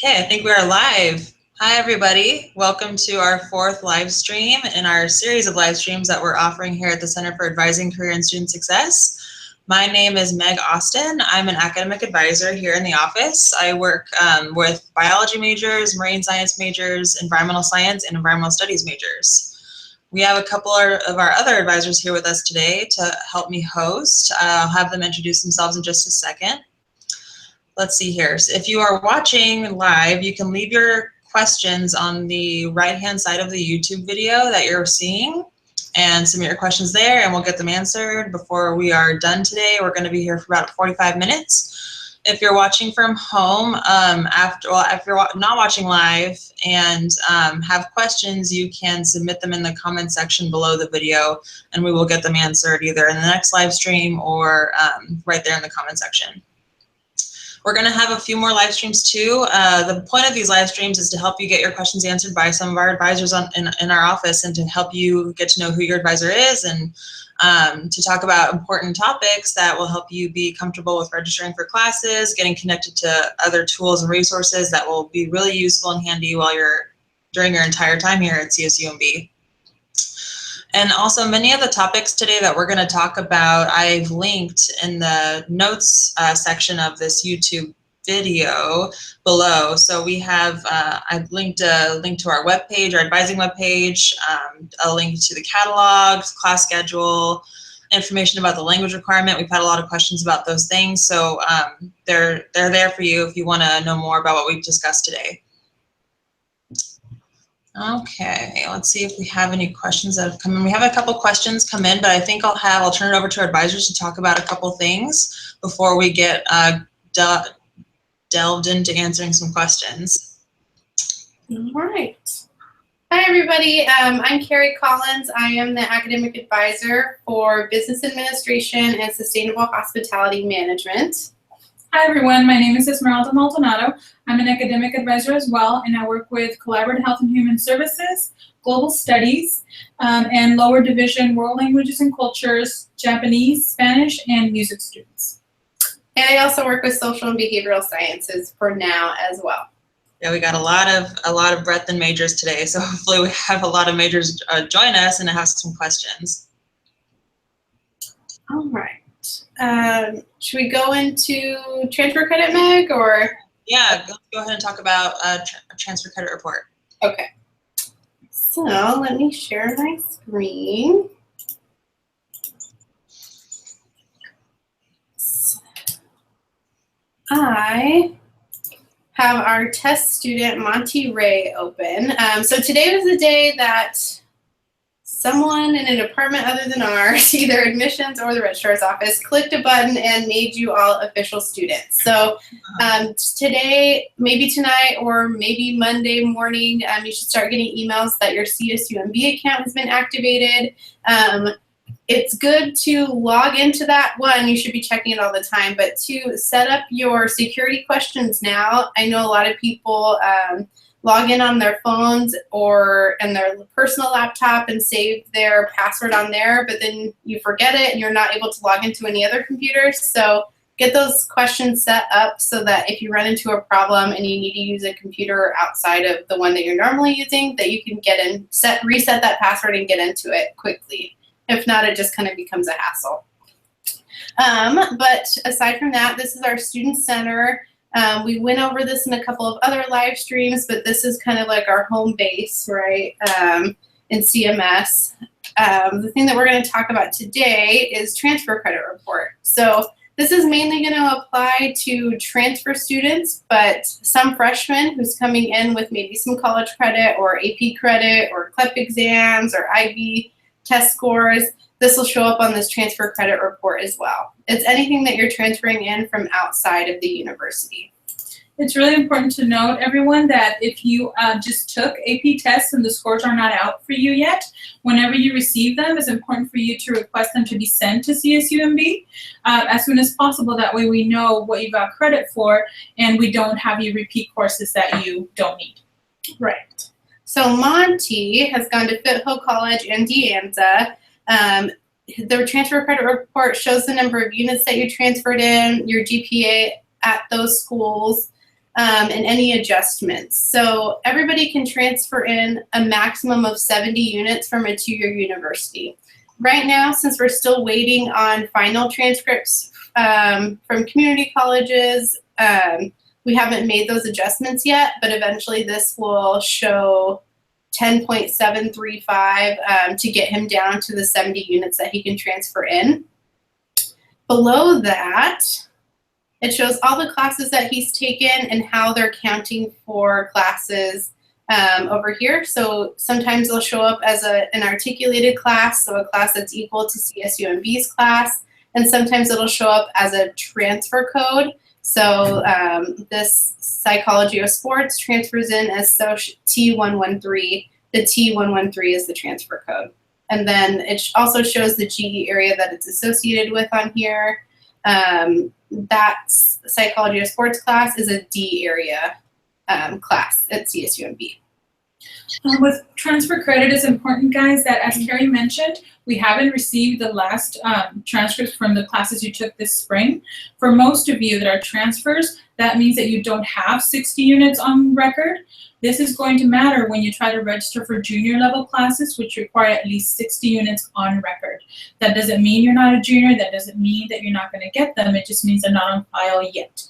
Okay, I think we are live. Hi, everybody. Welcome to our 4th live stream in our series of live streams that we're offering here at the Center for Advising Career and Student Success. My name is Meg Austin. I'm an academic advisor here in the office. I work with biology majors, marine science majors, environmental science, and environmental studies majors. We have a couple of our other advisors here with us today to help me host. I'll have them introduce themselves in just a second. Let's see here. So if you are watching live, you can leave your questions on the right-hand side of the YouTube video that you're seeing and submit your questions there, and we'll get them answered before we are done today. We're going to be here for about 45 minutes. If you're watching from home, if you're not watching live and have questions, you can submit them in the comment section below the video, and we will get them answered either in the next live stream or right there in the comment section. We're going to have a few more live streams too. The point of these live streams is to help you get your questions answered by some of our advisors in our office, and to help you get to know who your advisor is, and to talk about important topics that will help you be comfortable with registering for classes, getting connected to other tools and resources that will be really useful and handy during your entire time here at CSUMB. And also, many of the topics today that we're going to talk about, I've linked in the notes section of this YouTube video below. So we have, I've linked a link to our webpage, our advising webpage, a link to the catalog, class schedule, information about the language requirement. We've had a lot of questions about those things. So they're there for you if you want to know more about what we've discussed today. Okay, let's see if we have any questions that have come in. We have a couple questions come in, but I think I'll turn it over to our advisors to talk about a couple things before we get delved into answering some questions. All right. Hi, everybody. I'm Carrie Collins. I am the academic advisor for Business Administration and Sustainable Hospitality Management. Hi everyone, my name is Esmeralda Maldonado. I'm an academic advisor as well, and I work with Collaborative Health and Human Services, Global Studies, and lower division World Languages and Cultures, Japanese, Spanish, and music students. And I also work with Social and Behavioral Sciences for now as well. Yeah, we got a lot of breadth in majors today, so hopefully we have a lot of majors join us and ask some questions. All right. Should we go into transfer credit, Meg, or? Yeah, let's go ahead and talk about a transfer credit report. Okay. So let me share my screen. I have our test student, Monty Ray, open. So today was the day that someone in a department other than ours, either admissions or the registrar's office, clicked a button and made you all official students. So today, maybe tonight, or maybe Monday morning, you should start getting emails that your CSUMB account has been activated. It's good to log into that. One, you should be checking it all the time, but to set up your security questions now. I know a lot of people log in on their phones or in their personal laptop and save their password on there, but then you forget it and you're not able to log into any other computers. So get those questions set up so that if you run into a problem and you need to use a computer outside of the one that you're normally using, that you can get in, reset that password and get into it quickly. If not, it just kind of becomes a hassle. But aside from that, this is our Student Center. We went over this in a couple of other live streams, but this is kind of like our home base, right, in CMS. The thing that we're going to talk about today is transfer credit report. So this is mainly going to apply to transfer students, but some freshmen who's coming in with maybe some college credit or AP credit or CLEP exams or IB test scores, this will show up on this transfer credit report as well. It's anything that you're transferring in from outside of the university. It's really important to note, everyone, that if you just took AP tests and the scores are not out for you yet, whenever you receive them, it's important for you to request them to be sent to CSUMB as soon as possible. That way we know what you got credit for and we don't have you repeat courses that you don't need. Right. So Monty has gone to Foothill College and De Anza. The transfer credit report shows the number of units that you transferred in, your GPA at those schools, and any adjustments. So everybody can transfer in a maximum of 70 units from a two-year university. Right now, since we're still waiting on final transcripts from community colleges, we haven't made those adjustments yet, but eventually this will show 10.735 to get him down to the 70 units that he can transfer in. Below that, it shows all the classes that he's taken and how they're counting for classes over here. So sometimes they'll show up as an articulated class, so a class that's equal to CSUMB's class, and sometimes it'll show up as a transfer code. So this Psychology of Sports transfers in as T113. The T113 is the transfer code. And then it also shows the GE area that it's associated with on here. That Psychology of Sports class is a D area class at CSUMB. With transfer credit, it's important, guys, that as Carrie mentioned, we haven't received the last transcripts from the classes you took this spring. For most of you that are transfers, that means that you don't have 60 units on record. This is going to matter when you try to register for junior level classes, which require at least 60 units on record. That doesn't mean you're not a junior. That doesn't mean that you're not going to get them. It just means they're not on file yet.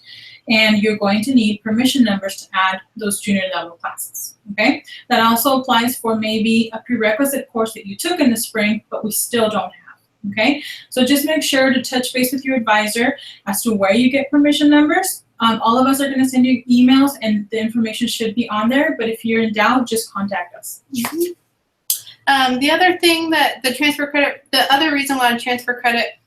And you're going to need permission numbers to add those junior level classes, okay? That also applies for maybe a prerequisite course that you took in the spring, but we still don't have, okay? So just make sure to touch base with your advisor as to where you get permission numbers. All of us are gonna send you emails and the information should be on there, but if you're in doubt, just contact us. The other thing that the other reason why a transfer credit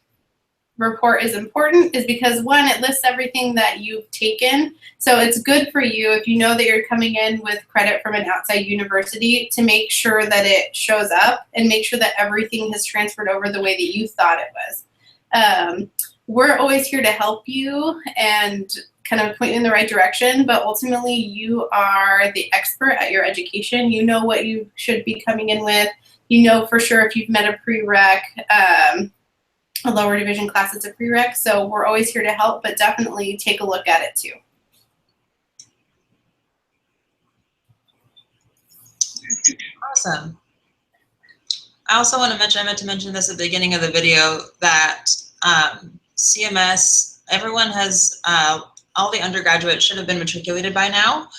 report is important is because, one, it lists everything that you've taken. So it's good for you if you know that you're coming in with credit from an outside university to make sure that it shows up and make sure that everything has transferred over the way that you thought it was. We're always here to help you and kind of point you in the right direction, but ultimately you are the expert at your education. You know what you should be coming in with. You know for sure if you've met a prereq, a lower division class is a prereq, so we're always here to help, but definitely take a look at it too. Awesome. I also want to mention, I meant to mention this at the beginning of the video, that CMS, everyone has, all the undergraduates should have been matriculated by now.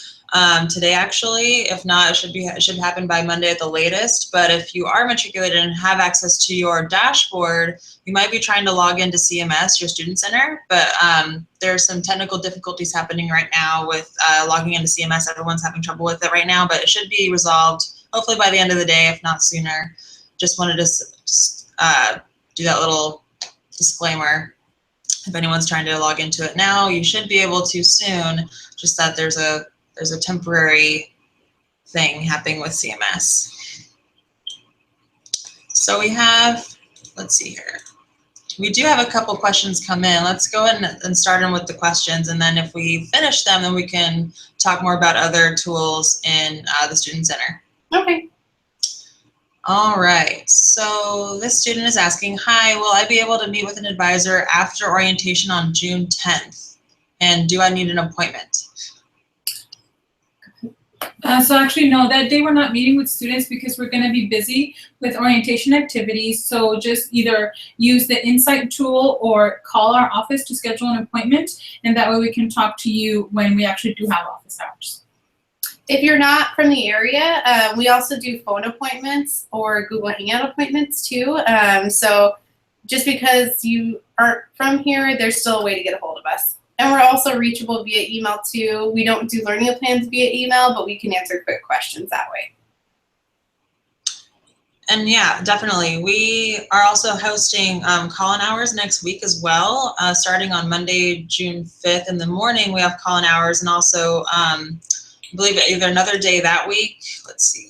Today actually, if not, it should happen by Monday at the latest. But if you are matriculated and have access to your dashboard, you might be trying to log into CMS, your student center, but there's some technical difficulties happening right now with logging into CMS. Everyone's having trouble with it right now, but it should be resolved hopefully by the end of the day, if not sooner. Just wanted to do that little disclaimer. If anyone's trying to log into it now, you should be able to soon, just that there's a temporary thing happening with CMS. So we have, let's see here. We do have a couple questions come in. Let's go ahead and start them with the questions, and then if we finish them, then we can talk more about other tools in the Student Center. Okay. All right, so this student is asking, hi, will I be able to meet with an advisor after orientation on June 10th? And do I need an appointment? So actually, no, that day we're not meeting with students because we're going to be busy with orientation activities. So just either use the Insight tool or call our office to schedule an appointment, and that way we can talk to you when we actually do have office hours. If you're not from the area, we also do phone appointments or Google Hangout appointments too. So just because you aren't from here, there's still a way to get a hold of us. And we're also reachable via email too. We don't do learning plans via email, but we can answer quick questions that way. And yeah, definitely. We are also hosting Callin Hours next week as well. Starting on Monday, June 5th in the morning, we have Callin Hours, and also I believe either another day that week. Let's see.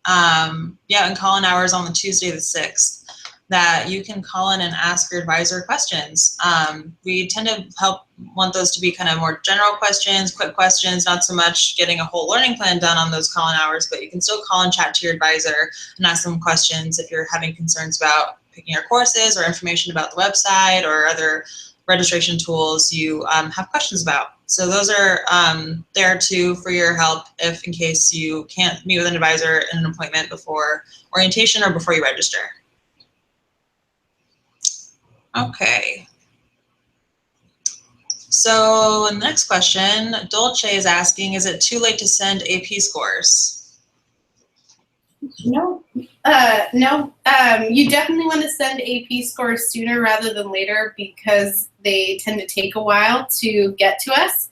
Yeah, and Callin Hours on the Tuesday the 6th. That you can call in and ask your advisor questions. We tend to want those to be kind of more general questions, quick questions, not so much getting a whole learning plan done on those Callin Hours, but you can still call and chat to your advisor and ask them questions if you're having concerns about picking your courses or information about the website or other registration tools you have questions about. So those are there too for your help if in case you can't meet with an advisor in an appointment before orientation or before you register. Okay. So next question, Dolce is asking, is it too late to send AP scores? No. No. You definitely want to send AP scores sooner rather than later because they tend to take a while to get to us.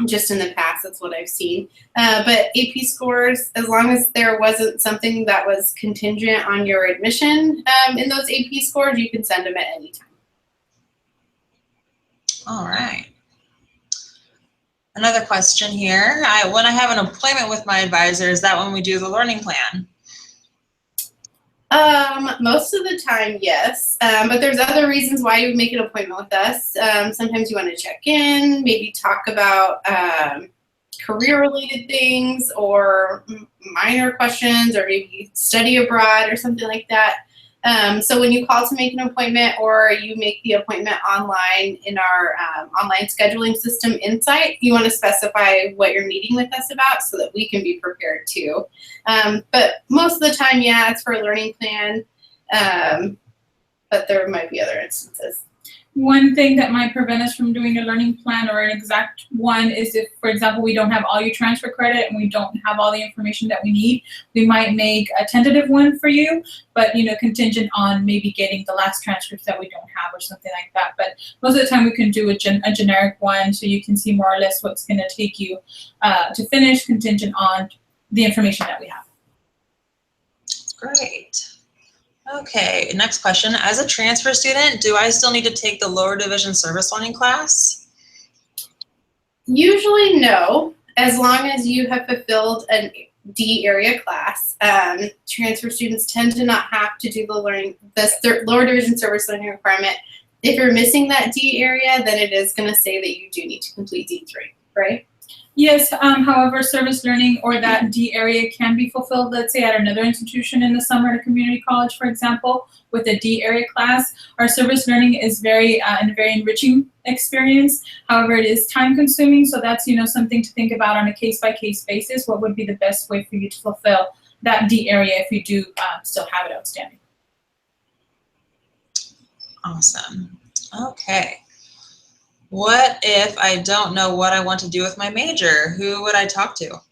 Just in the past, that's what I've seen. But AP scores, as long as there wasn't something that was contingent on your admission in those AP scores, you can send them at any time. All right. Another question here. When I have an appointment with my advisor, is that when we do the learning plan? Most of the time, yes. But there's other reasons why you would make an appointment with us. Sometimes you want to check in, maybe talk about career-related things or minor questions or maybe study abroad or something like that. So when you call to make an appointment or you make the appointment online in our online scheduling system Insight, you want to specify what you're meeting with us about so that we can be prepared too. But most of the time, yeah, it's for a learning plan, but there might be other instances. One thing that might prevent us from doing a learning plan or an exact one is if, for example, we don't have all your transfer credit and we don't have all the information that we need, we might make a tentative one for you, but, you know, contingent on maybe getting the last transcripts that we don't have or something like that. But most of the time we can do a generic one so you can see more or less what's going to take you to finish, contingent on the information that we have. Great. Okay, next question. As a transfer student, do I still need to take the lower division service learning class? Usually no, as long as you have fulfilled a D area class. Transfer students tend to not have to do the lower division service learning requirement. If you're missing that D area, then it is going to say that you do need to complete D3, right? Yes, however, service learning or that D area can be fulfilled, let's say at another institution in the summer at a community college, for example, with a D area class. Our service learning is a very enriching experience. However, it is time consuming, so that's, you know, something to think about on a case-by-case basis. What would be the best way for you to fulfill that D area if you do still have it outstanding? Awesome. Okay. What if I don't know what I want to do with my major? Who would I talk to?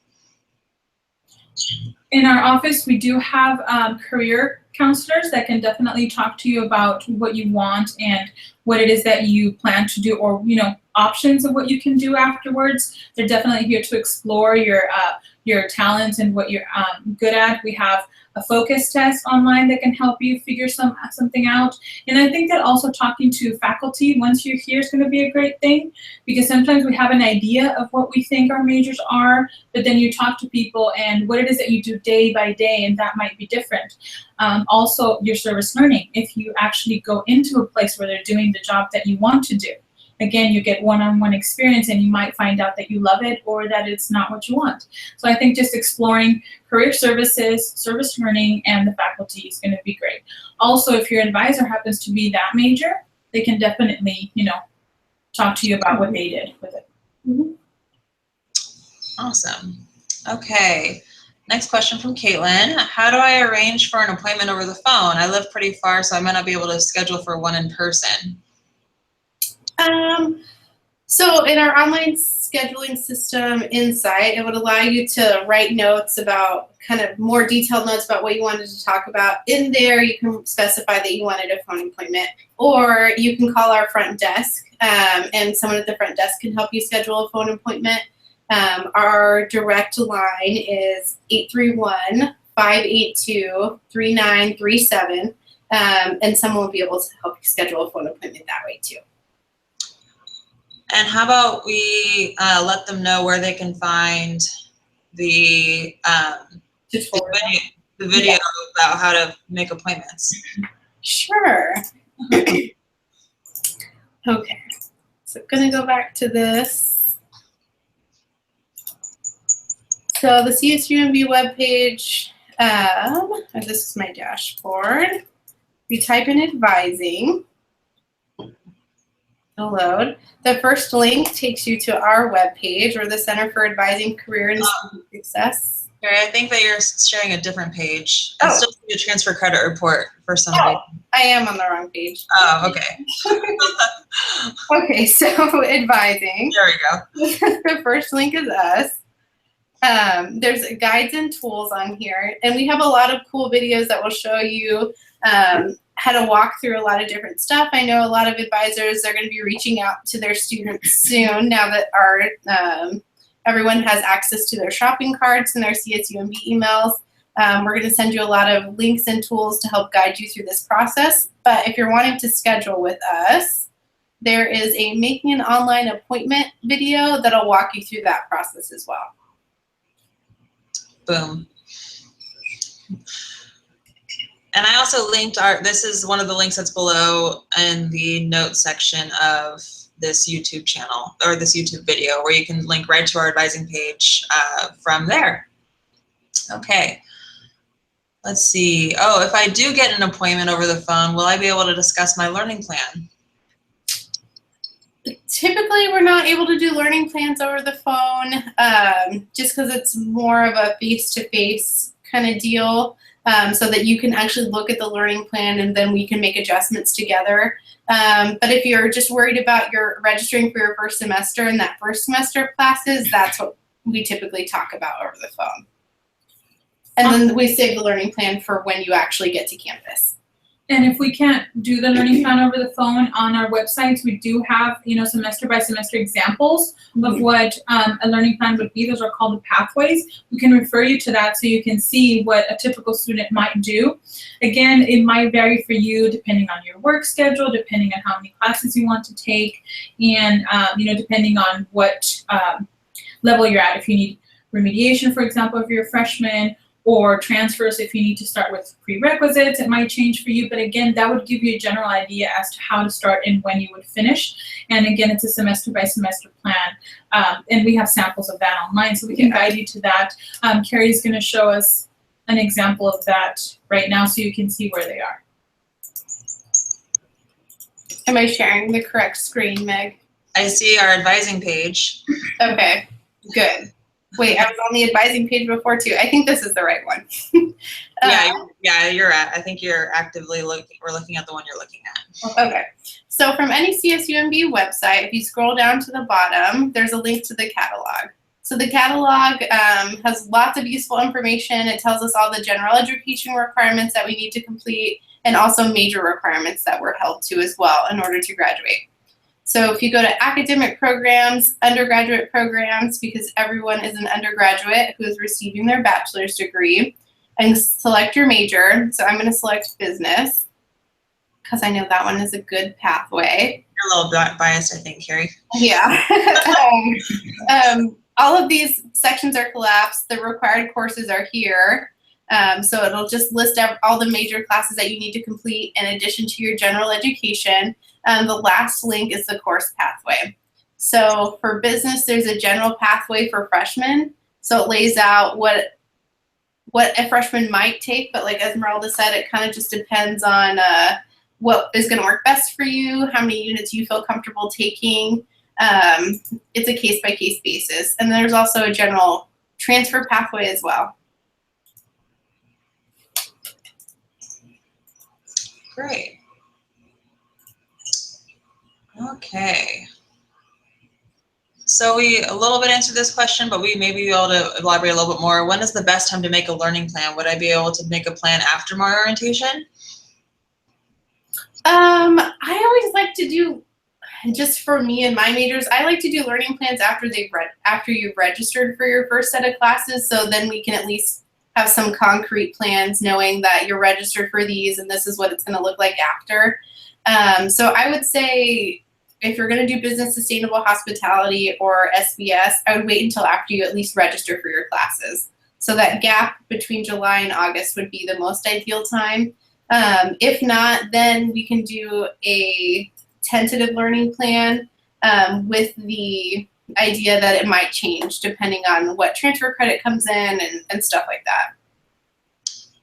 In our office, we do have career counselors that can definitely talk to you about what you want and what it is that you plan to do, or, you know, options of what you can do afterwards. They're definitely here to explore your talents and what you're good at. We have a focus test online that can help you figure something out. And I think that also talking to faculty once you're here is going to be a great thing, because sometimes we have an idea of what we think our majors are, but then you talk to people and what it is that you do day by day, and that might be different. Also, your service learning, if you actually go into a place where they're doing the job that you want to do. Again, you get one-on-one experience and you might find out that you love it or that it's not what you want. So I think just exploring career services, service learning, and the faculty is going to be great. Also, if your advisor happens to be that major, they can definitely, you know, talk to you about what they did with it. Mm-hmm. Awesome. Okay. Next question from Caitlin. How do I arrange for an appointment over the phone? I live pretty far, so I might not be able to schedule for one in person. So in our online scheduling system Insight, it would allow you to write notes about, kind of more detailed notes about what you wanted to talk about. In there, you can specify that you wanted a phone appointment, or you can call our front desk, and someone at the front desk can help you schedule a phone appointment. Our direct line is 831-582-3937, and someone will be able to help you schedule a phone appointment that way too. And how about we let them know where they can find the video about how to make appointments? Sure. Okay, so I'm gonna go back to this. So the CSUMB webpage, this is my dashboard. You type in advising, It'll load. The first link takes you to our webpage, or the Center for Advising Career and Student Success. Gary, I think that you're sharing a different page. It's still a transfer credit report for some reason. I am on the wrong page. Oh, okay. Okay, so advising. There we go. The first link is us. There's guides and tools on here, and we have a lot of cool videos that will show you how to walk through a lot of different stuff. I know a lot of advisors are going to be reaching out to their students soon now that our everyone has access to their shopping carts and their CSUMB emails. We're going to send you a lot of links and tools to help guide you through this process. But if you're wanting to schedule with us, there is a Making an Online Appointment video that'll walk you through that process as well. Boom. And I also linked this is one of the links that's below in the notes section of this YouTube channel, or this YouTube video, where you can link right to our advising page from there. Okay. Let's see. Oh, if I do get an appointment over the phone, will I be able to discuss my learning plan? Typically, we're not able to do learning plans over the phone, just because it's more of a face-to-face kind of deal, so that you can actually look at the learning plan and then we can make adjustments together. But if you're just worried about your registering for your first semester and that first semester classes, that's what we typically talk about over the phone. And then we save the learning plan for when you actually get to campus. And if we can't do the learning plan over the phone, on our websites, we do have, semester by semester examples of what a learning plan would be. Those are called the pathways. We can refer you to that so you can see what a typical student might do. Again, it might vary for you depending on your work schedule, depending on how many classes you want to take, and depending on what level you're at. If you need remediation, for example, if you're a freshman, or transfers if you need to start with prerequisites, it might change for you. But again, that would give you a general idea as to how to start and when you would finish. And again, it's a semester by semester plan. And we have samples of that online, so we can guide you to that. Carrie's going to show us an example of that right now so you can see where they are. Am I sharing the correct screen, Meg? I see our advising page. Okay, good. Wait, I was on the advising page before too. I think this is the right one. Yeah, you're at. I think you're actively looking. We're looking at the one you're looking at. Okay. So from any CSUMB website, if you scroll down to the bottom, there's a link to the catalog. So the catalog has lots of useful information. It tells us all the general education requirements that we need to complete, and also major requirements that we're held to as well in order to graduate. So if you go to academic programs, undergraduate programs, because everyone is an undergraduate who is receiving their bachelor's degree, and select your major. So I'm going to select business because I know that one is a good pathway. You're a little biased, I think, Carrie. Yeah. All of these sections are collapsed. The required courses are here. So it'll just list all the major classes that you need to complete in addition to your general education. The last link is the course pathway. So for business, there's a general pathway for freshmen. So it lays out what a freshman might take, but like Esmeralda said, it kind of just depends on what is going to work best for you, how many units you feel comfortable taking. It's a case-by-case basis. And there's also a general transfer pathway as well. Great. Okay. So we a little bit answered this question, but we may be able to elaborate a little bit more. When is the best time to make a learning plan? Would I be able to make a plan after my orientation? I always like to do, just for me and my majors, I like to do learning plans after you've registered for your first set of classes, so then we can at least have some concrete plans knowing that you're registered for these and this is what it's going to look like after. So I would say if you're going to do business sustainable hospitality or SBS, I would wait until after you at least register for your classes. So that gap between July and August would be the most ideal time. If not, then we can do a tentative learning plan with the idea that it might change depending on what transfer credit comes in and stuff like that.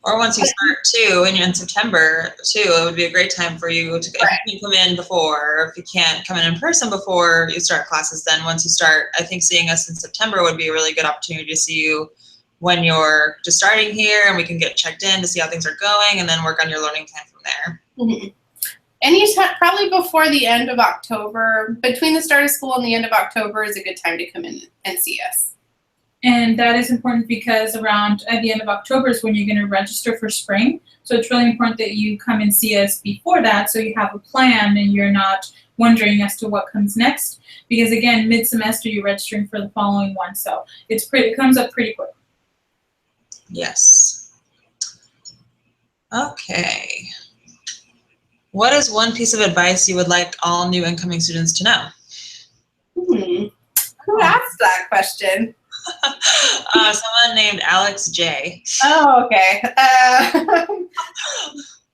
Or once you start too, in September too, it would be a great time for you to, if you can come in before, or if you can't come in person before you start classes, then once you start, I think seeing us in September would be a really good opportunity to see you when you're just starting here, and we can get checked in to see how things are going and then work on your learning plan from there. Mm-hmm. Anytime, probably before the end of October, between the start of school and the end of October is a good time to come in and see us. And that is important because around at the end of October is when you're going to register for spring. So it's really important that you come and see us before that so you have a plan and you're not wondering as to what comes next. Because again, mid-semester you're registering for the following one. So it comes up pretty quick. Yes. Okay. What is one piece of advice you would like all new incoming students to know? Who asked that question? Someone named Alex J. Oh, okay.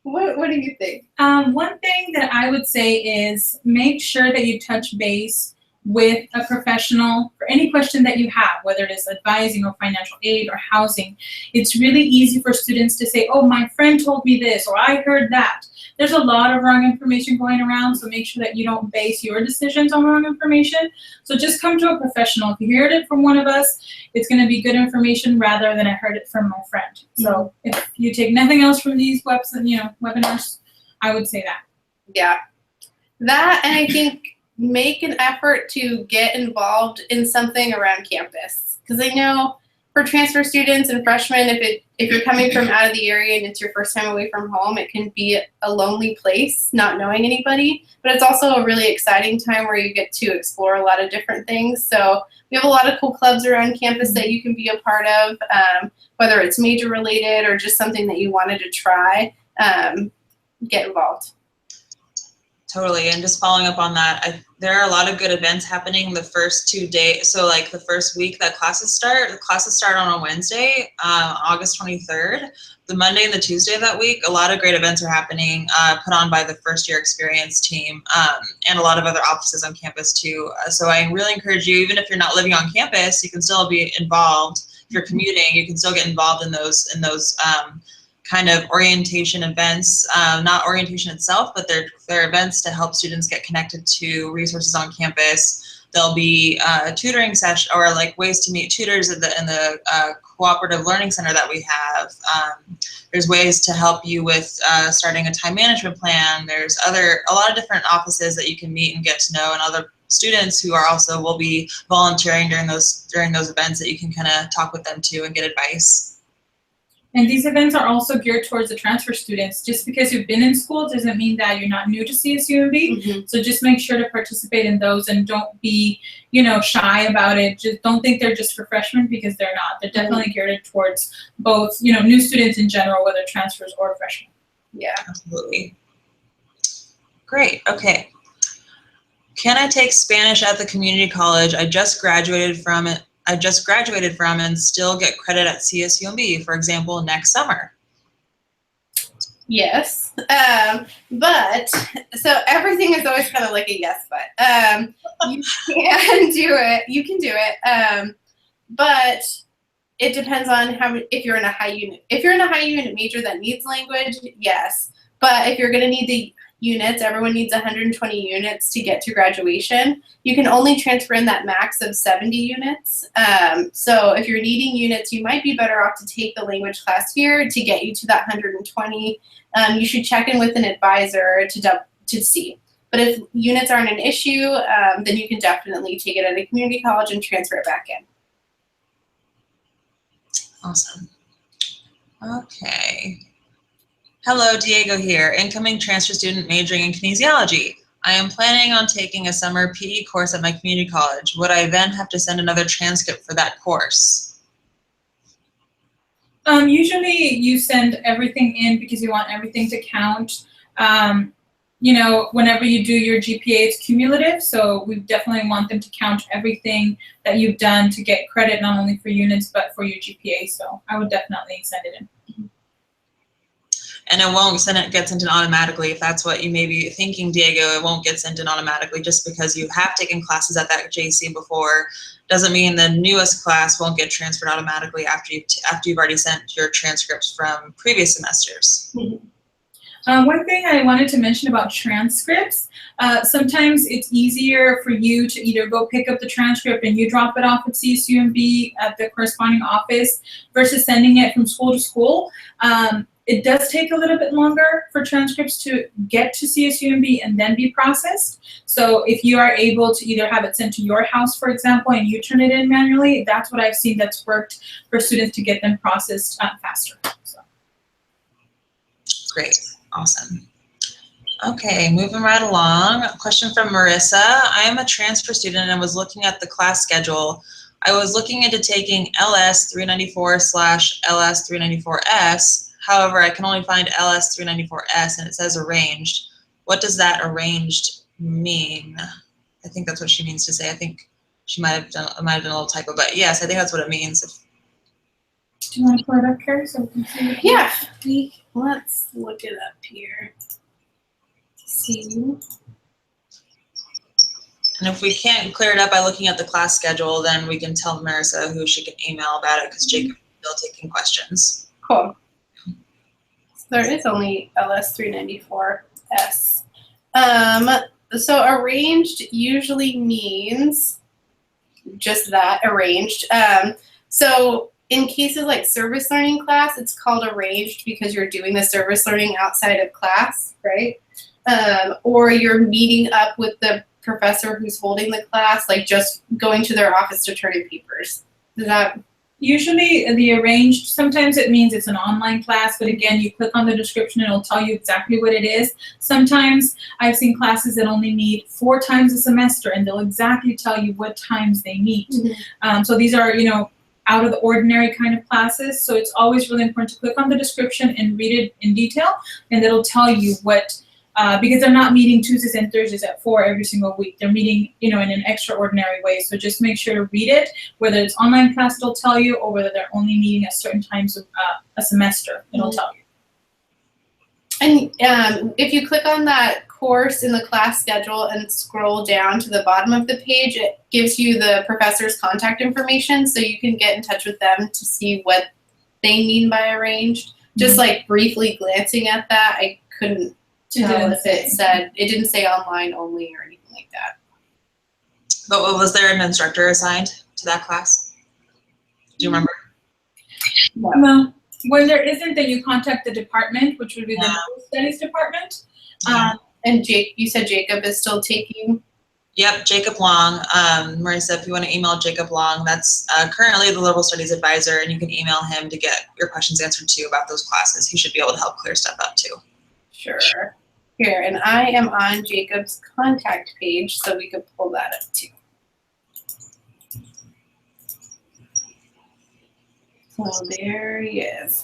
What do you think? One thing that I would say is make sure that you touch base with a professional for any question that you have, whether it is advising or financial aid or housing. It's really easy for students to say, oh, my friend told me this, or I heard that. There's a lot of wrong information going around, so make sure that you don't base your decisions on wrong information. So just come to a professional. If you heard it from one of us, it's going to be good information rather than I heard it from my friend. So if you take nothing else from these webinars, I would say that. Yeah. That, and I think make an effort to get involved in something around campus. Because I know for transfer students and freshmen, if you're coming from out of the area and it's your first time away from home, it can be a lonely place, not knowing anybody. But it's also a really exciting time where you get to explore a lot of different things. So we have a lot of cool clubs around campus that you can be a part of, whether it's major related or just something that you wanted to try. Get involved. Totally, and just following up on that, there are a lot of good events happening the first 2 days. So like the first week that classes start on a Wednesday, August 23rd. The Monday and the Tuesday of that week, a lot of great events are happening, put on by the first year experience team, and a lot of other offices on campus too. So I really encourage you, even if you're not living on campus, you can still be involved. If you're commuting, you can still get involved in those kind of orientation events, not orientation itself, but they're events to help students get connected to resources on campus. There'll be a tutoring session or like ways to meet tutors in the cooperative learning center that we have. There's ways to help you with starting a time management plan. There's a lot of different offices that you can meet and get to know, and other students who will be volunteering during those events that you can kind of talk with them too and get advice. And these events are also geared towards the transfer students. Just because you've been in school doesn't mean that you're not new to CSUMB. So just make sure to participate in those and don't be, shy about it. Just don't think they're just for freshmen, because they're not. They're definitely geared towards both, new students in general, whether transfers or freshmen. Yeah, absolutely. Great. Okay. Can I take Spanish at the community college I just graduated from and still get credit at CSUMB, for example, next summer? Yes, but so everything is always kind of like a yes, but you can do it. You can do it, but it depends on if you're in a high unit. If you're in a high unit major that needs language, yes. But if you're going to need the units, everyone needs 120 units to get to graduation. You can only transfer in that max of 70 units. So if you're needing units, you might be better off to take the language class here to get you to that 120. You should check in with an advisor to see. But if units aren't an issue, then you can definitely take it at a community college and transfer it back in. Awesome. Okay. Hello, Diego here, incoming transfer student majoring in kinesiology. I am planning on taking a summer PE course at my community college. Would I then have to send another transcript for that course? Usually you send everything in because you want everything to count. Whenever you do your GPA, it's cumulative, so we definitely want them to count everything that you've done to get credit, not only for units, but for your GPA, so I would definitely send it in. And it won't get sent in automatically. If that's what you may be thinking, Diego, it won't get sent in automatically just because you have taken classes at that JC before. Doesn't mean the newest class won't get transferred automatically after you've already sent your transcripts from previous semesters. One thing I wanted to mention about transcripts, sometimes it's easier for you to either go pick up the transcript and you drop it off at CSUMB at the corresponding office versus sending it from school to school. It does take a little bit longer for transcripts to get to CSUMB and then be processed. So if you are able to either have it sent to your house, for example, and you turn it in manually, that's what I've seen that's worked for students to get them processed faster. So. Great, awesome. Okay, moving right along. A question from Marissa. I am a transfer student and was looking at the class schedule. I was looking into taking LS 394/LS 394S. However, I can only find LS 394S and it says arranged. What does that arranged mean? I think that's what she means to say. I think she might have done a little typo, but yes, I think that's what it means. Do you want to pull it up, Carrie, so we can see it? Yeah, let's look it up here. See. And if we can't clear it up by looking at the class schedule, then we can tell Marissa who she can email about it because Jacob is still taking questions. Cool. There is only LS 394S. So arranged usually means just that, arranged. So in cases like service learning class, it's called arranged because you're doing the service learning outside of class, right? Or you're meeting up with the professor who's holding the class, like just going to their office to turn in papers. Is that? Usually the arranged, sometimes it means it's an online class, but again, you click on the description and it'll tell you exactly what it is. Sometimes I've seen classes that only meet 4 times a semester and they'll exactly tell you what times they meet. Mm-hmm. So these are, out of the ordinary kind of classes. So it's always really important to click on the description and read it in detail, and it'll tell you what, because they're not meeting Tuesdays and Thursdays at 4 every single week. They're meeting, in an extraordinary way. So just make sure to read it, whether it's online class, it'll tell you, or whether they're only meeting at certain times of a semester, it'll tell you. And if you click on that course in the class schedule and scroll down to the bottom of the page, it gives you the professor's contact information, so you can get in touch with them to see what they mean by arranged. Just like briefly glancing at that, I couldn't tell if it didn't say online only or anything like that. But was there an instructor assigned to that class? Do you remember? No. When there isn't, then you contact the department, which would be the Global Studies department. And Jake, you said Jacob is still taking? Yep, Jacob Long. Marissa, if you want to email Jacob Long, that's currently the Liberal Studies advisor, and you can email him to get your questions answered too about those classes. He should be able to help clear stuff up too. Sure. Here, and I am on Jacob's contact page, so we could pull that up too. So there he is.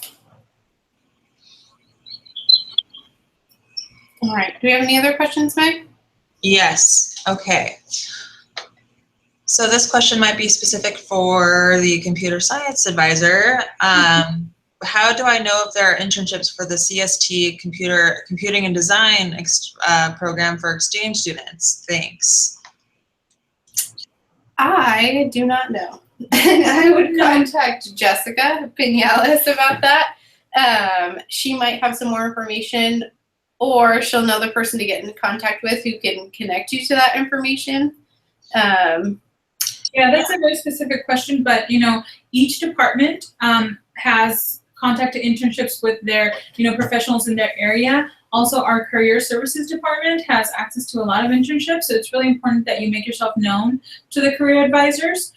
All right, do we have any other questions, Meg? Yes, okay. So this question might be specific for the computer science advisor. How do I know if there are internships for the CST Computing and Design program for exchange students? Thanks. I do not know. And I would contact Jessica Pinales about that. She might have some more information, or she'll know the person to get in contact with who can connect you to that information. Yeah, that's a very specific question, but each department has contacted internships with their professionals in their area. Also, our career services department has access to a lot of internships, so it's really important that you make yourself known to the career advisors.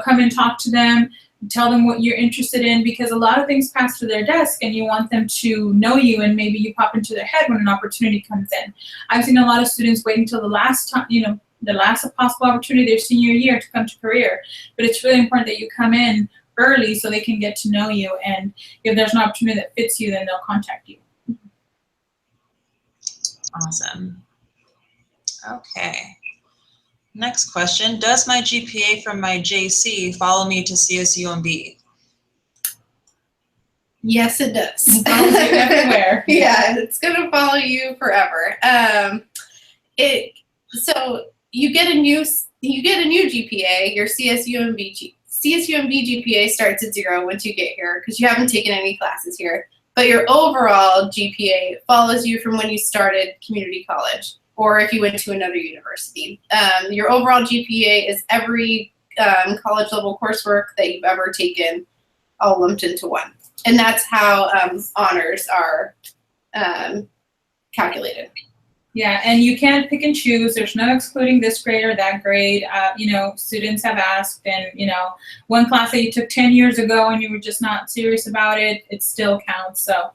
Come and talk to them, tell them what you're interested in, because a lot of things pass through their desk and you want them to know you, and maybe you pop into their head when an opportunity comes in. I've seen a lot of students wait until the last time, the last possible opportunity their senior year to come to career, but it's really important that you come in early so they can get to know you, and if there's an opportunity that fits you, then they'll contact you. Awesome. Okay. Next question. Does my GPA from my JC follow me to CSUMB? Yes, it does. It follows you everywhere. Yeah, it's gonna follow you forever. So you get a new GPA. Your CSUMB GPA starts at 0 once you get here because you haven't taken any classes here. But your overall GPA follows you from when you started community college or if you went to another university. Your overall GPA is every college level coursework that you've ever taken all lumped into one. And that's how honors are calculated. Yeah, and you can't pick and choose. There's no excluding this grade or that grade. Students have asked, and one class that you took 10 years ago and you were just not serious about it, it still counts. So,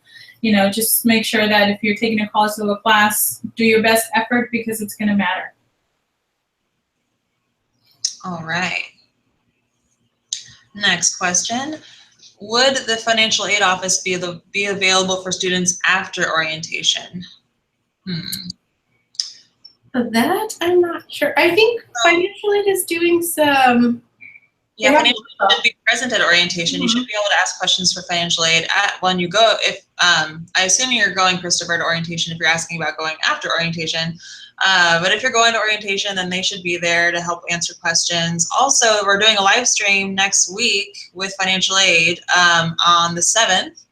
just make sure that if you're taking a college level class, do your best effort because it's going to matter. All right. Next question. Would the financial aid office be available for students after orientation? That I'm not sure. I think financial aid is doing some. Yeah, financial aid should be present at orientation. You should be able to ask questions for financial aid when you go. If I assume you're going, Christopher, to orientation if you're asking about going after orientation. But if you're going to orientation, then they should be there to help answer questions. Also, we're doing a live stream next week with financial aid on the 7th.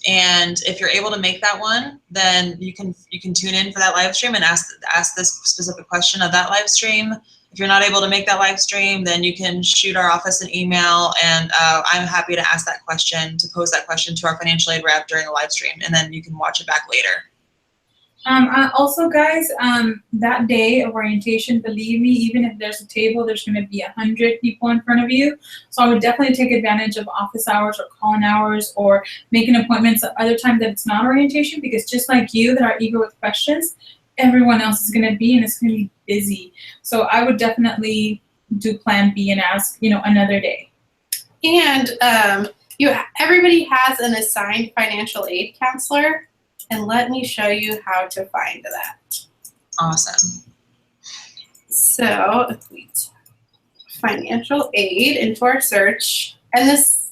And if you're able to make that one, then you can tune in for that live stream and ask this specific question of that live stream. If you're not able to make that live stream, then you can shoot our office an email, and I'm happy to ask that question, to pose that question to our financial aid rep during the live stream, and then you can watch it back later. Also, guys, that day of orientation, believe me, even if there's a table, there's going to be 100 people in front of you. So I would definitely take advantage of office hours or Callin Hours or making appointments at other time that it's not orientation, because just like you that are eager with questions, everyone else is going to be, and it's going to be busy. So I would definitely do plan B and ask, another day. And everybody has an assigned financial aid counselor. And let me show you how to find that. Awesome. So if we financial aid into our search, and this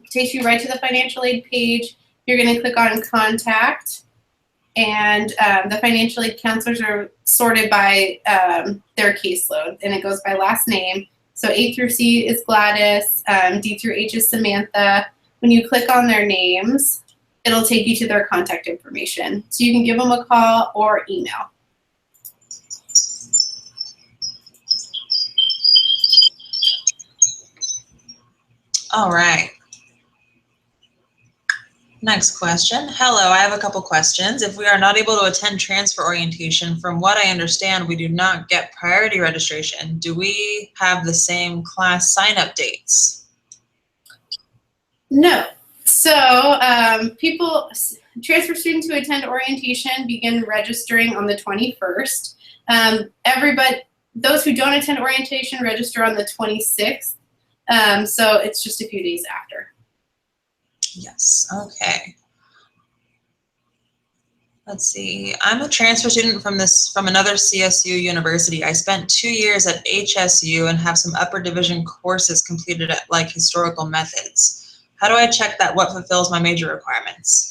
takes you right to the financial aid page. You're going to click on contact, and the financial aid counselors are sorted by their caseload, and it goes by last name. So A through C is Gladys, D through H is Samantha. When you click on their names, it'll take you to their contact information. So you can give them a call or email. All right. Next question. Hello, I have a couple questions. If we are not able to attend transfer orientation, from what I understand, we do not get priority registration. Do we have the same class sign-up dates? No. So transfer students who attend orientation begin registering on the 21st. Those who don't attend orientation register on the 26th. So it's just a few days after. Yes, okay. Let's see. I'm a transfer student from another CSU university. I spent 2 years at HSU and have some upper division courses completed at historical methods. How do I check that what fulfills my major requirements?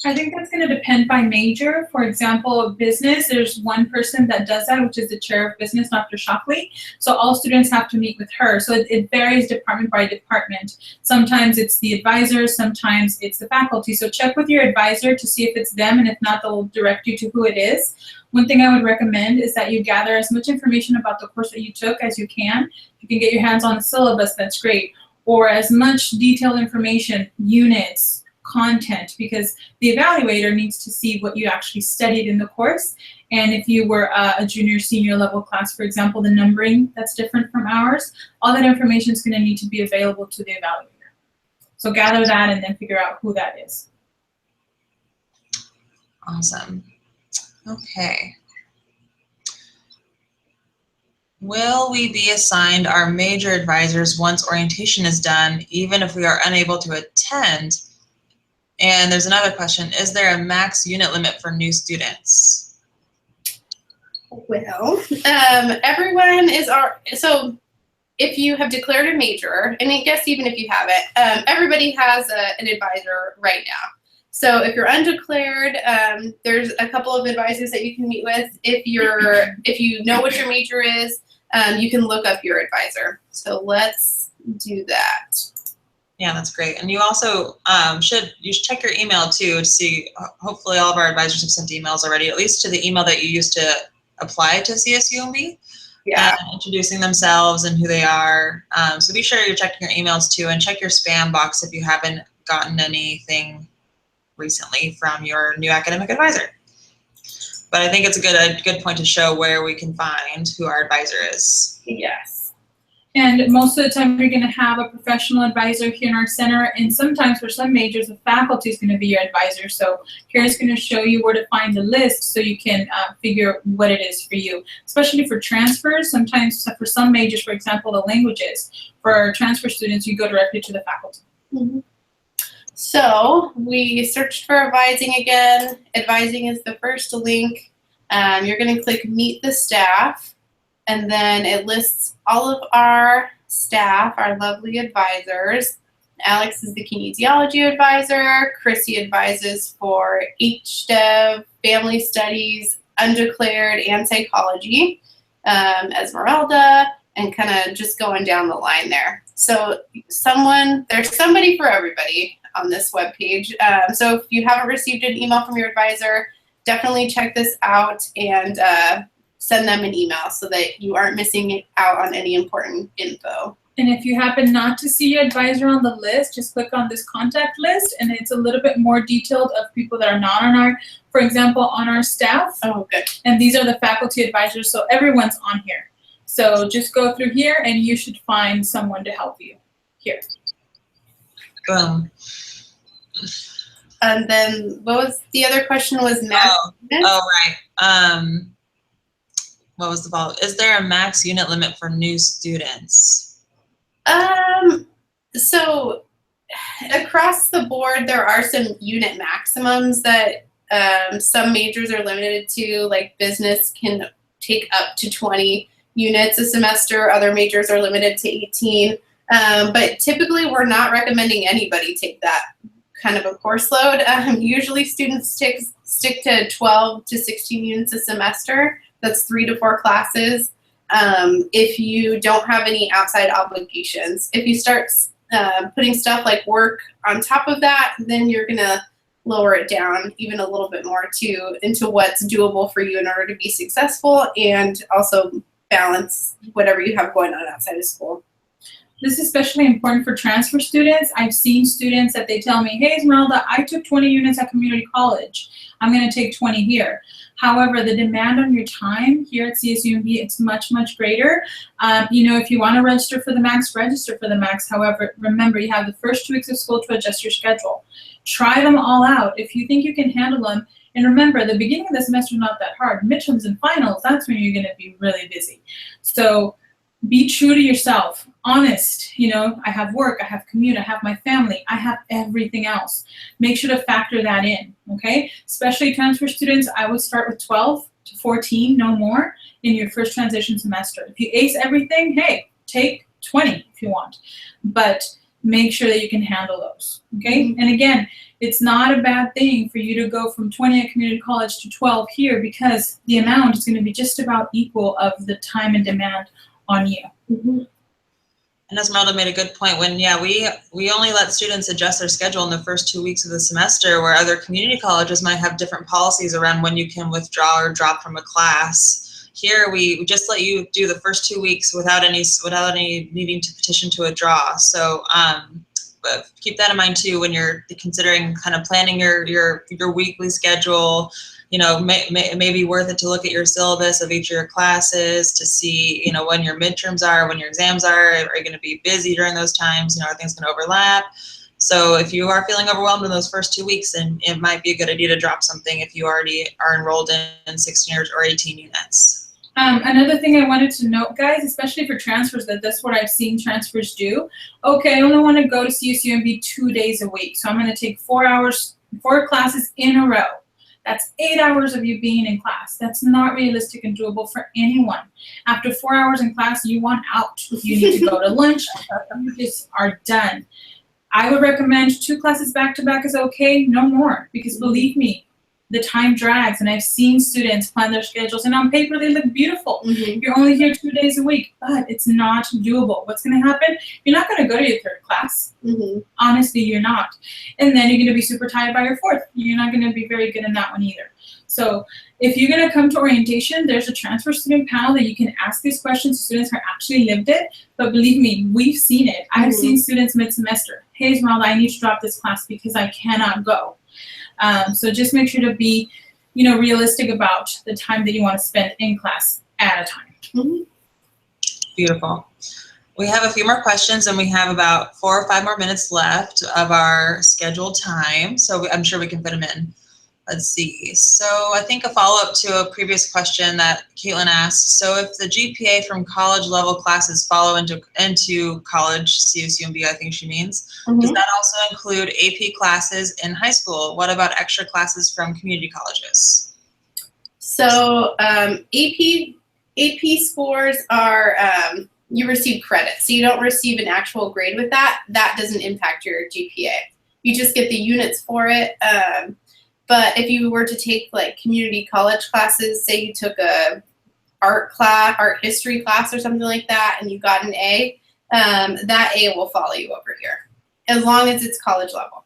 I think that's going to depend by major. For example, business, there's one person that does that, which is the chair of business, Dr. Shockley. So all students have to meet with her. So it varies department by department. Sometimes it's the advisor, sometimes it's the faculty. So check with your advisor to see if it's them, and if not, they'll direct you to who it is. One thing I would recommend is that you gather as much information about the course that you took as you can. If you can get your hands on the syllabus, that's great. Or as much detailed information, units, content, because the evaluator needs to see what you actually studied in the course. And if you were a junior, senior level class, for example, the numbering that's different from ours, all that information is going to need to be available to the evaluator. So gather that and then figure out who that is. Awesome. Okay. Will we be assigned our major advisors once orientation is done, even if we are unable to attend? And there's another question. Is there a max unit limit for new students? Well, everyone is so if you have declared a major, and I guess even if you haven't, everybody has an advisor right now. So if you're undeclared, there's a couple of advisors that you can meet with. If you know what your major is, you can look up your advisor. So let's do that. Yeah, that's great. And you also should check your email too to see, hopefully all of our advisors have sent emails already, at least to the email that you used to apply to CSUMB. Yeah. Introducing themselves and who they are. So be sure you're checking your emails too, and check your spam box if you haven't gotten anything recently from your new academic advisor. But I think it's a good point to show where we can find who our advisor is. Yes. And most of the time, you're going to have a professional advisor here in our center, and sometimes for some majors, the faculty is going to be your advisor. So Kara's going to show you where to find the list so you can figure what it is for you. Especially for transfers, sometimes for some majors, for example, the languages, for transfer students, you go directly to the faculty. Mm-hmm. So we searched for advising again. Advising is the first link. You're going to click Meet the Staff. And then it lists all of our staff, our lovely advisors. Alex is the kinesiology advisor. Chrissy advises for HDev, family studies, undeclared, and psychology. Esmeralda, and kind of just going down the line there. So there's somebody for everybody on this webpage. So if you haven't received an email from your advisor, definitely check this out and send them an email so that you aren't missing out on any important info. And if you happen not to see your advisor on the list, just click on this contact list, and it's a little bit more detailed of people that are not on our, for example, on our staff. Oh, good. And these are the faculty advisors, so everyone's on here. So just go through here, and you should find someone to help you here. Boom. And then what was the other question? Was max? Oh, right. What was the follow-up? Is there a max unit limit for new students? So across the board, there are some unit maximums that some majors are limited to, like business can take up to 20 units a semester. Other majors are limited to 18. But typically, we're not recommending anybody take that kind of a course load. Usually, students stick to 12 to 16 units a semester. That's 3 to 4 classes. If you don't have any outside obligations. If you start putting stuff like work on top of that, then you're gonna lower it down even a little bit more too into what's doable for you in order to be successful and also balance whatever you have going on outside of school. This is especially important for transfer students. I've seen students that they tell me, hey, Esmeralda, I took 20 units at community college. I'm going to take 20 here. However, the demand on your time here at CSUMB, it's much, much greater. If you want to register for the max, register for the max. However, remember, you have the first 2 weeks of school to adjust your schedule. Try them all out. If you think you can handle them, and remember, the beginning of the semester is not that hard. Midterms and finals, that's when you're going to be really busy. So be true to yourself. Honest, I have work, I have commute, I have my family, I have everything else. Make sure to factor that in, okay? Especially transfer students, I would start with 12 to 14, no more, in your first transition semester. If you ace everything, hey, take 20 if you want. But make sure that you can handle those, okay? Mm-hmm. And again, it's not a bad thing for you to go from 20 at community college to 12 here because the amount is going to be just about equal of the time and demand on you. Mm-hmm. And Esmeralda made a good point when, we only let students adjust their schedule in the first 2 weeks of the semester, where other community colleges might have different policies around when you can withdraw or drop from a class. Here, we just let you do the first 2 weeks without any needing to petition to withdraw. So but keep that in mind too when you're considering kind of planning your weekly schedule. It may be worth it to look at your syllabus of each of your classes to see, when your midterms are, when your exams are you going to be busy during those times? Are things going to overlap? So if you are feeling overwhelmed in those first 2 weeks, then it might be a good idea to drop something if you already are enrolled in 16 or 18 units. Another thing I wanted to note, guys, especially for transfers, that's what I've seen transfers do. Okay, I only want to go to CSUMB 2 days a week, so I'm going to take 4 classes in a row. That's 8 hours of you being in class. That's not realistic and doable for anyone. After 4 hours in class, you want out. You need to go to lunch. You just are done. I would recommend 2 classes back to back is okay, no more, because believe me, the time drags, and I've seen students plan their schedules, and on paper they look beautiful. You're only here 2 days a week, but it's not doable. What's going to happen? You're not going to go to your 3rd class. Honestly, you're not. And then you're going to be super tired by your 4th. You're not going to be very good in that one either. So if you're going to come to orientation, there's a transfer student panel that you can ask these questions to students who actually lived it. But believe me, we've seen it. I've seen students mid-semester. Hey, Esmeralda, I need to drop this class because I cannot go. So just make sure to be, realistic about the time that you want to spend in class at a time. Beautiful. We have a few more questions, and we have about 4 or 5 more minutes left of our scheduled time, so I'm sure we can fit them in. Let's see. So I think a follow-up to a previous question that Caitlin asked. So if the GPA from college level classes follow into college, CSUMB, I think she means, does that also include AP classes in high school? What about extra classes from community colleges? So AP scores are, you receive credit. So you don't receive an actual grade with that. That doesn't impact your GPA. You just get the units for it. But if you were to take like community college classes, say you took a art history class or something like that, and you got an A, that A will follow you over here, as long as it's college level.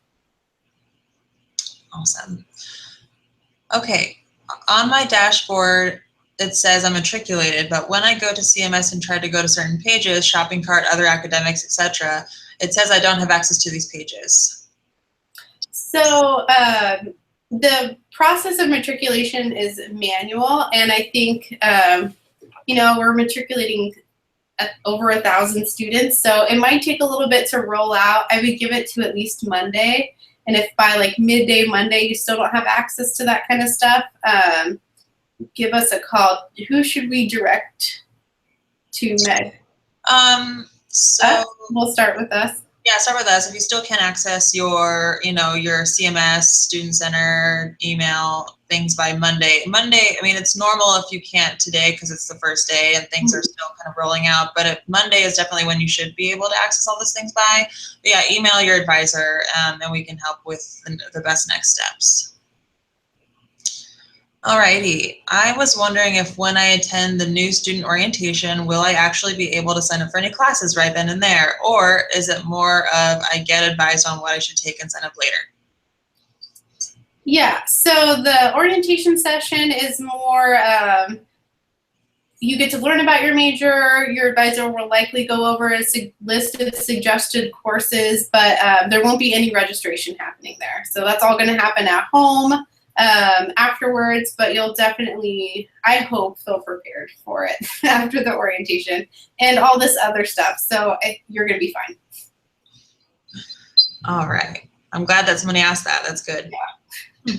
Awesome. Okay, on my dashboard, it says I'm matriculated, but when I go to CMS and try to go to certain pages, shopping cart, other academics, etc., it says I don't have access to these pages. So, the process of matriculation is manual, and I think, we're matriculating over 1,000 students, so it might take a little bit to roll out. I would give it to at least Monday, and if by like midday Monday you still don't have access to that kind of stuff, give us a call. Who should we direct to, Meg? We'll start with us. Yeah, start with us. If you still can't access your, your CMS Student Center email things by Monday. I mean, it's normal if you can't today because it's the first day and things are still kind of rolling out. But Monday is definitely when you should be able to access all those things by. But yeah, email your advisor and we can help with the best next steps. Alrighty, I was wondering if when I attend the new student orientation, will I actually be able to sign up for any classes right then and there? Or is it more of I get advised on what I should take and sign up later? Yeah, so the orientation session is more, you get to learn about your major. Your advisor will likely go over a list of suggested courses, but there won't be any registration happening there. So that's all going to happen at home afterwards, but you'll definitely, I hope, feel prepared for it after the orientation and all this other stuff. So you're going to be fine. All right. I'm glad that somebody asked that. That's good. Yeah.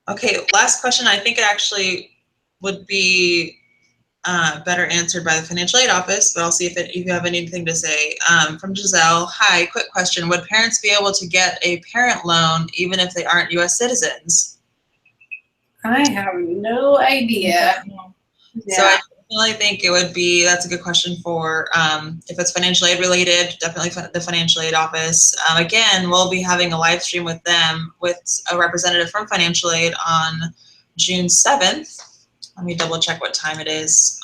Okay, last question. I think it actually would be better answered by the financial aid office, but I'll see if you have anything to say. From Giselle, hi, quick question. Would parents be able to get a parent loan even if they aren't U.S. citizens? I have no idea. Yeah. So I definitely think it would be, that's a good question for, if it's financial aid related, definitely the financial aid office. Again, we'll be having a live stream with them with a representative from financial aid on June 7th. Let me double check what time it is.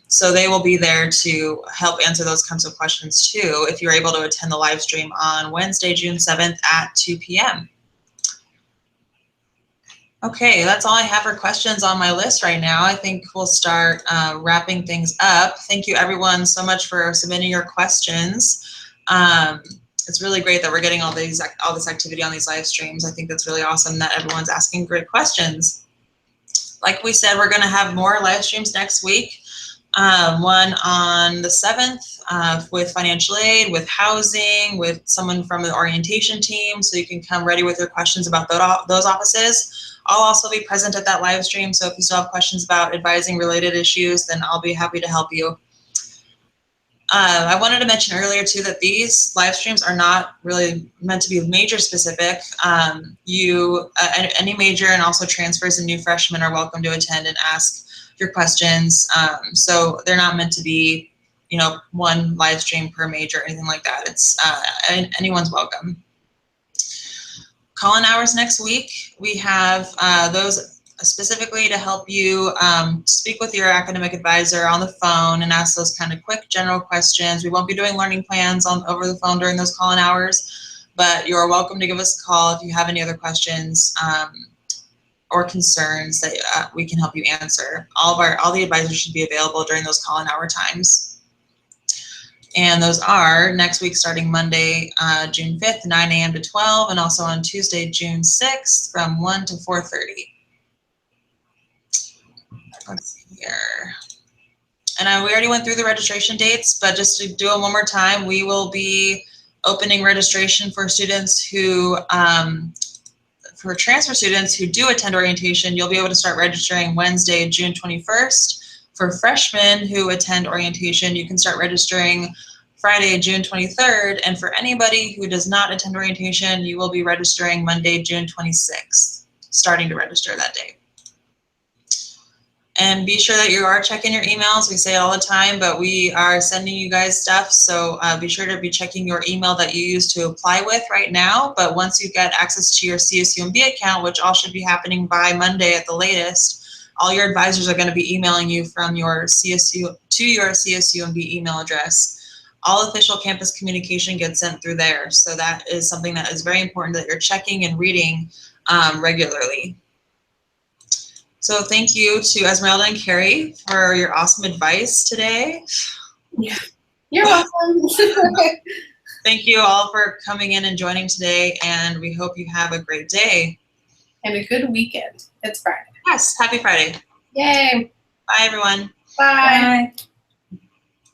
So they will be there to help answer those kinds of questions too, if you're able to attend the live stream on Wednesday, June 7th at 2 p.m. Okay, that's all I have for questions on my list right now. I think we'll start wrapping things up. Thank you everyone so much for submitting your questions. It's really great that we're getting all this activity on these live streams. I think that's really awesome that everyone's asking great questions. Like we said, we're going to have more live streams next week. One on the 7th with financial aid, with housing, with someone from the orientation team, so you can come ready with your questions about those offices. I'll also be present at that live stream, so if you still have questions about advising related issues, then I'll be happy to help you. I wanted to mention earlier too that these live streams are not really meant to be major specific. Any major and also transfers and new freshmen are welcome to attend and ask your questions. So they're not meant to be, you know, one live stream per major or anything like that. It's anyone's welcome. Callin Hours next week. We have those specifically to help you speak with your academic advisor on the phone and ask those kind of quick general questions. We won't be doing learning plans over the phone during those call-in hours, but you're welcome to give us a call if you have any other questions or concerns that we can help you answer. All the advisors should be available during those call-in hour times. And those are next week starting Monday, June 5th, 9 a.m. to 12, and also on Tuesday, June 6th from 1 to 4:30. Let's see here. And we already went through the registration dates, but just to do it one more time, we will be opening registration for students who, for transfer students who do attend orientation. You'll be able to start registering Wednesday, June 21st. For freshmen who attend orientation, you can start registering Friday, June 23rd. And for anybody who does not attend orientation, you will be registering Monday, June 26th, starting to register that day. And be sure that you are checking your emails. We say it all the time, but we are sending you guys stuff. So be sure to be checking your email that you use to apply with right now. But once you get access to your CSUMB account, which all should be happening by Monday at the latest, all your advisors are going to be emailing you from your CSU to your CSUMB email address. All official campus communication gets sent through there. So that is something that is very important that you're checking and reading regularly. So thank you to Esmeralda and Carrie for your awesome advice today. Yeah. You're welcome. Thank you all for coming in and joining today, and we hope you have a great day. And a good weekend. It's Friday. Yes, happy Friday. Yay. Bye, everyone. Bye. Bye.